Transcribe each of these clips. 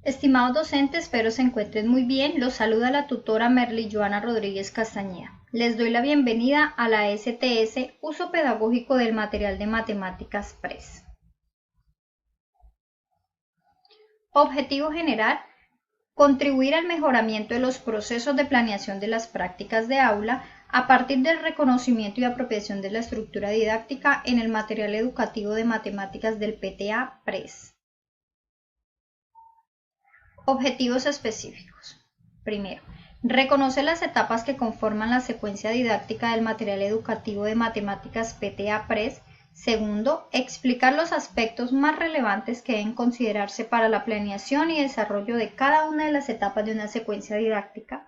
Estimados docentes, espero se encuentren muy bien. Los saluda la tutora Merly Joana Rodríguez Castañeda. Les doy la bienvenida a la STS Uso Pedagógico del Material de Matemáticas PRES. Objetivo general: contribuir al mejoramiento de los procesos de planeación de las prácticas de aula a partir del reconocimiento y apropiación de la estructura didáctica en el material educativo de matemáticas del PTA PRES. Objetivos específicos. Primero, reconocer las etapas que conforman la secuencia didáctica del material educativo de matemáticas PTA PRES. Segundo, explicar los aspectos más relevantes que deben considerarse para la planeación y desarrollo de cada una de las etapas de una secuencia didáctica.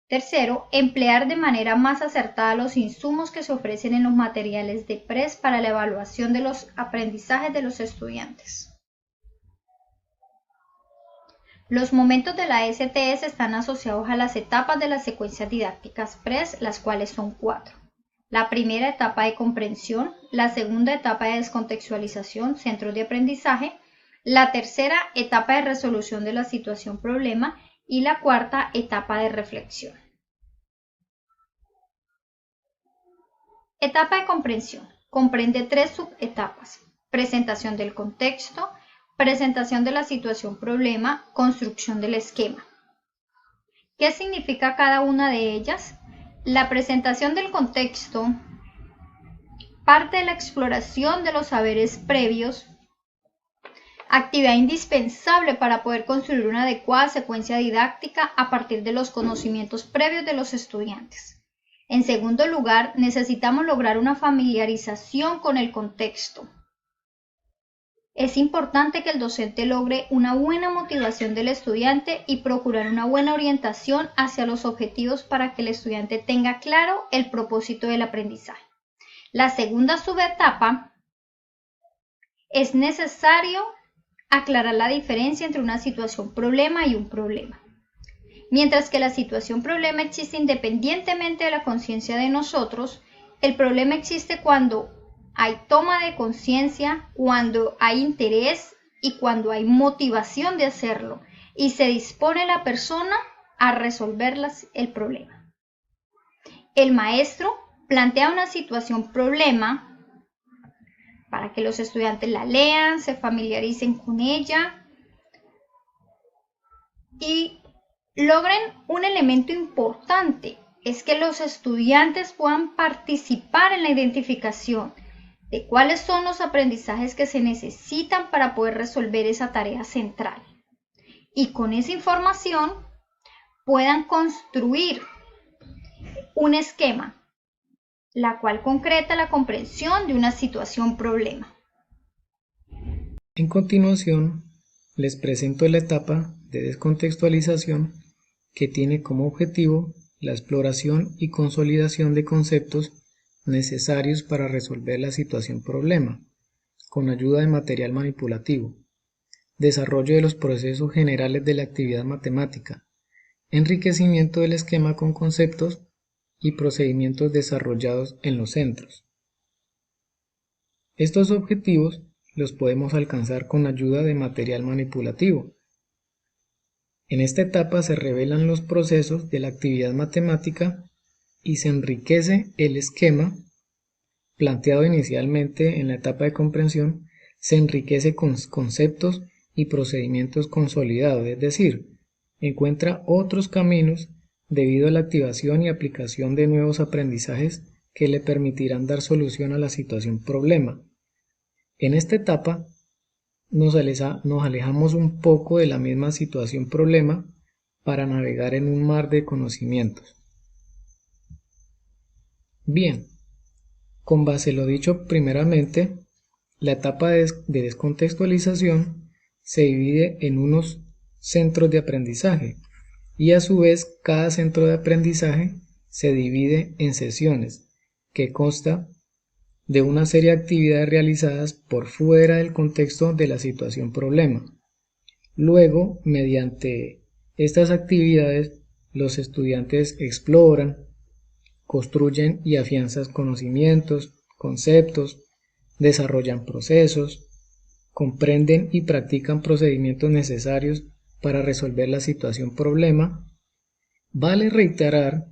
Tercero, emplear de manera más acertada los insumos que se ofrecen en los materiales de PRES para la evaluación de los aprendizajes de los estudiantes. Los momentos de la STS están asociados a las etapas de las secuencias didácticas PRES, las cuales son 4. La primera etapa de comprensión, la segunda etapa de descontextualización, centros de aprendizaje, la tercera etapa de resolución de la situación problema y la cuarta etapa de reflexión. Etapa de comprensión. Comprende 3 subetapas: presentación del contexto, presentación de la situación problema, construcción del esquema. ¿Qué significa cada una de ellas? La presentación del contexto parte de la exploración de los saberes previos, actividad indispensable para poder construir una adecuada secuencia didáctica a partir de los conocimientos previos de los estudiantes. En segundo lugar, necesitamos lograr una familiarización con el contexto. Es importante que el docente logre una buena motivación del estudiante y procurar una buena orientación hacia los objetivos para que el estudiante tenga claro el propósito del aprendizaje. La segunda subetapa: es necesario aclarar la diferencia entre una situación problema y un problema. Mientras que la situación problema existe independientemente de la conciencia de nosotros, el problema existe cuando hay toma de conciencia, cuando hay interés y cuando hay motivación de hacerlo y se dispone la persona a resolver el problema. El maestro plantea una situación problema para que los estudiantes la lean, se familiaricen con ella y logren un elemento importante: es que los estudiantes puedan participar en la identificación de cuáles son los aprendizajes que se necesitan para poder resolver esa tarea central. Y con esa información puedan construir un esquema, la cual concreta la comprensión de una situación problema. En continuación, les presento la etapa de descontextualización, que tiene como objetivo la exploración y consolidación de conceptos necesarios para resolver la situación problema, con ayuda de material manipulativo, desarrollo de los procesos generales de la actividad matemática, enriquecimiento del esquema con conceptos y procedimientos desarrollados en los centros. Estos objetivos los podemos alcanzar con ayuda de material manipulativo. En esta etapa se revelan los procesos de la actividad matemática y se enriquece el esquema planteado inicialmente en la etapa de comprensión. Se enriquece con conceptos y procedimientos consolidados, es decir, encuentra otros caminos debido a la activación y aplicación de nuevos aprendizajes que le permitirán dar solución a la situación problema. En esta etapa nos alejamos un poco de la misma situación problema para navegar en un mar de conocimientos. Bien, con base en lo dicho primeramente, la etapa de descontextualización se divide en unos centros de aprendizaje y a su vez cada centro de aprendizaje se divide en sesiones que consta de una serie de actividades realizadas por fuera del contexto de la situación problema. Luego, mediante estas actividades, los estudiantes exploran, construyen y afianzan conocimientos, conceptos, desarrollan procesos, comprenden y practican procedimientos necesarios para resolver la situación problema, vale reiterar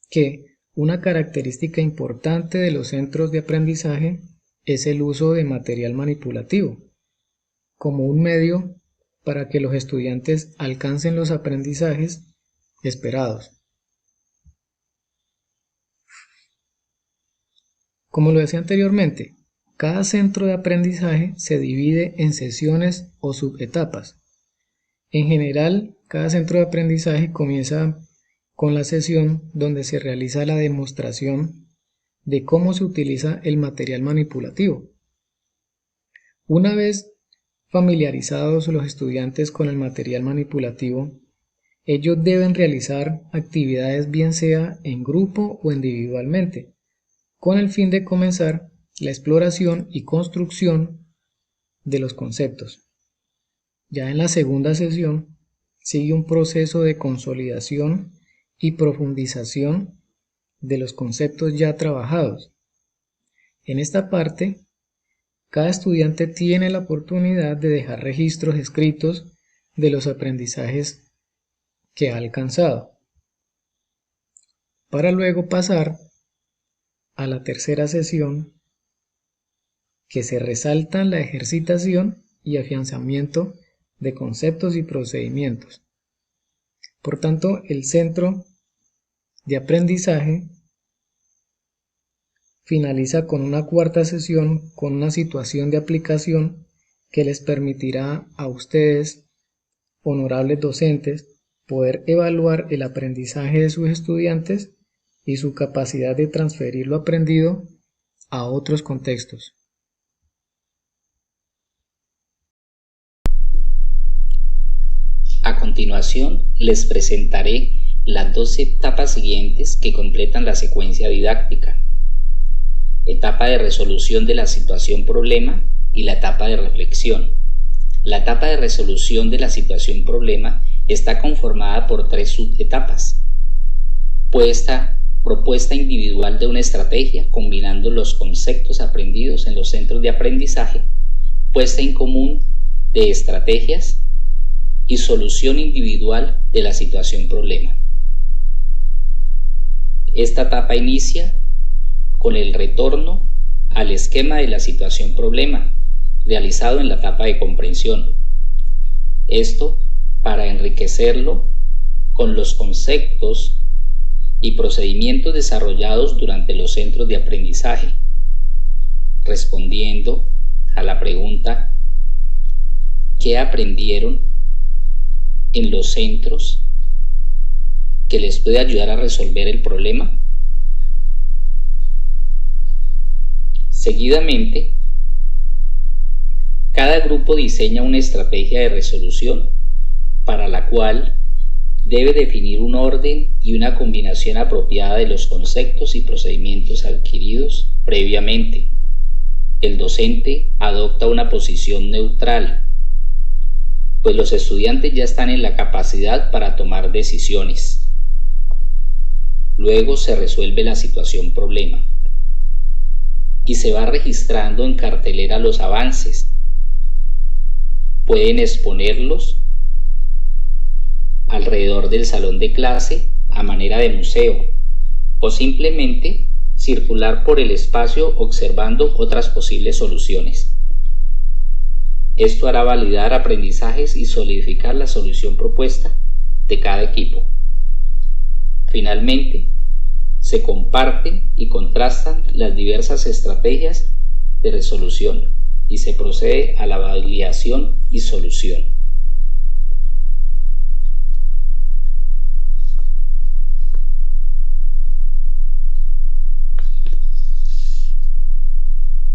que una característica importante de los centros de aprendizaje es el uso de material manipulativo, como un medio para que los estudiantes alcancen los aprendizajes esperados. Como lo decía anteriormente, cada centro de aprendizaje se divide en sesiones o subetapas. En general, cada centro de aprendizaje comienza con la sesión donde se realiza la demostración de cómo se utiliza el material manipulativo. Una vez familiarizados los estudiantes con el material manipulativo, ellos deben realizar actividades bien sea en grupo o individualmente, con el fin de comenzar la exploración y construcción de los conceptos. Ya en la segunda sesión sigue un proceso de consolidación y profundización de los conceptos ya trabajados. En esta parte, cada estudiante tiene la oportunidad de dejar registros escritos de los aprendizajes que ha alcanzado, para luego pasar a la tercera sesión, que se resalta la ejercitación y afianzamiento de conceptos y procedimientos. Por tanto, el centro de aprendizaje finaliza con una cuarta sesión con una situación de aplicación que les permitirá a ustedes, honorables docentes, poder evaluar el aprendizaje de sus estudiantes y su capacidad de transferir lo aprendido a otros contextos. A continuación, les presentaré las 2 etapas siguientes que completan la secuencia didáctica: etapa de resolución de la situación problema y la etapa de reflexión. La etapa de resolución de la situación problema está conformada por 3 subetapas: propuesta individual de una estrategia combinando los conceptos aprendidos en los centros de aprendizaje, puesta en común de estrategias y solución individual de la situación problema. Esta etapa inicia con el retorno al esquema de la situación problema, realizado en la etapa de comprensión. Esto para enriquecerlo con los conceptos y procedimientos desarrollados durante los centros de aprendizaje, respondiendo a la pregunta: ¿qué aprendieron en los centros que les puede ayudar a resolver el problema? Seguidamente, cada grupo diseña una estrategia de resolución para la cual debe definir un orden y una combinación apropiada de los conceptos y procedimientos adquiridos previamente. El docente adopta una posición neutral, pues los estudiantes ya están en la capacidad para tomar decisiones. Luego se resuelve la situación problema y se va registrando en cartelera los avances. Pueden exponerlos alrededor del salón de clase a manera de museo, o simplemente circular por el espacio observando otras posibles soluciones. Esto hará validar aprendizajes y solidificar la solución propuesta de cada equipo. Finalmente, se comparten y contrastan las diversas estrategias de resolución y se procede a la validación y solución.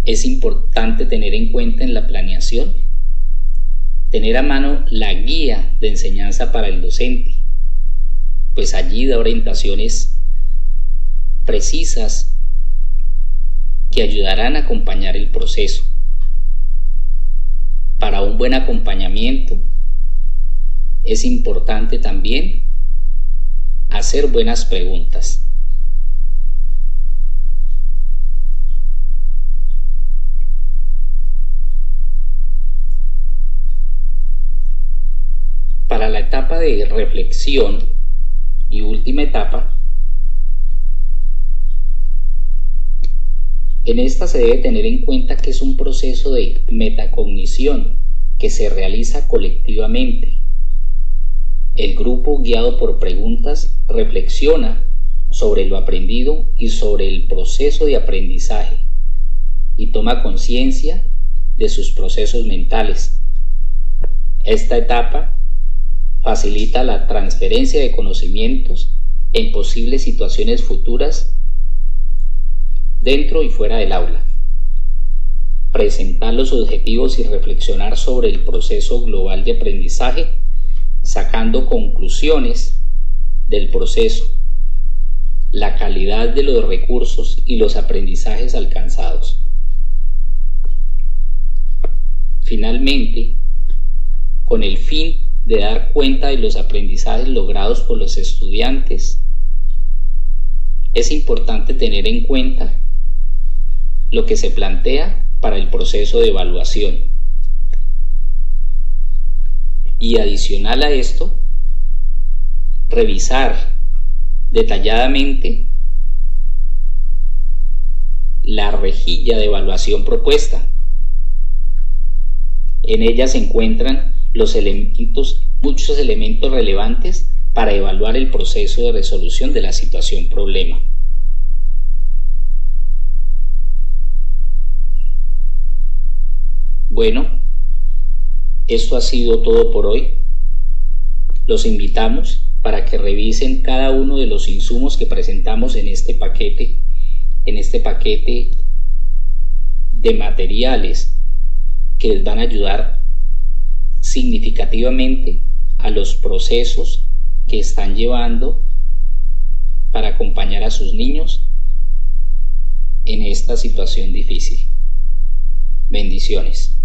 Es importante tener en cuenta en la planeación tener a mano la guía de enseñanza para el docente, pues allí da orientaciones precisas que ayudarán a acompañar el proceso. Para un buen acompañamiento es importante también hacer buenas preguntas. Para la etapa de reflexión y última etapa, en esta se debe tener en cuenta que es un proceso de metacognición que se realiza colectivamente. El grupo, guiado por preguntas, reflexiona sobre lo aprendido y sobre el proceso de aprendizaje y toma conciencia de sus procesos mentales. Esta etapa facilita la transferencia de conocimientos en posibles situaciones futuras dentro y fuera del aula. Presentar los objetivos y reflexionar sobre el proceso global de aprendizaje, sacando conclusiones del proceso, la calidad de los recursos y los aprendizajes alcanzados. Finalmente, con el fin de dar cuenta de los aprendizajes logrados por los estudiantes, es importante tener en cuenta lo que se plantea para el proceso de evaluación. Y adicional a esto, revisar detalladamente la rejilla de evaluación propuesta. En ella se encuentran muchos elementos relevantes para evaluar el proceso de resolución de la situación problema. Bueno, esto ha sido todo por hoy. Los invitamos para que revisen cada uno de los insumos que presentamos en este paquete de materiales que les van a ayudar significativamente a los procesos que están llevando para acompañar a sus niños en esta situación difícil. Bendiciones.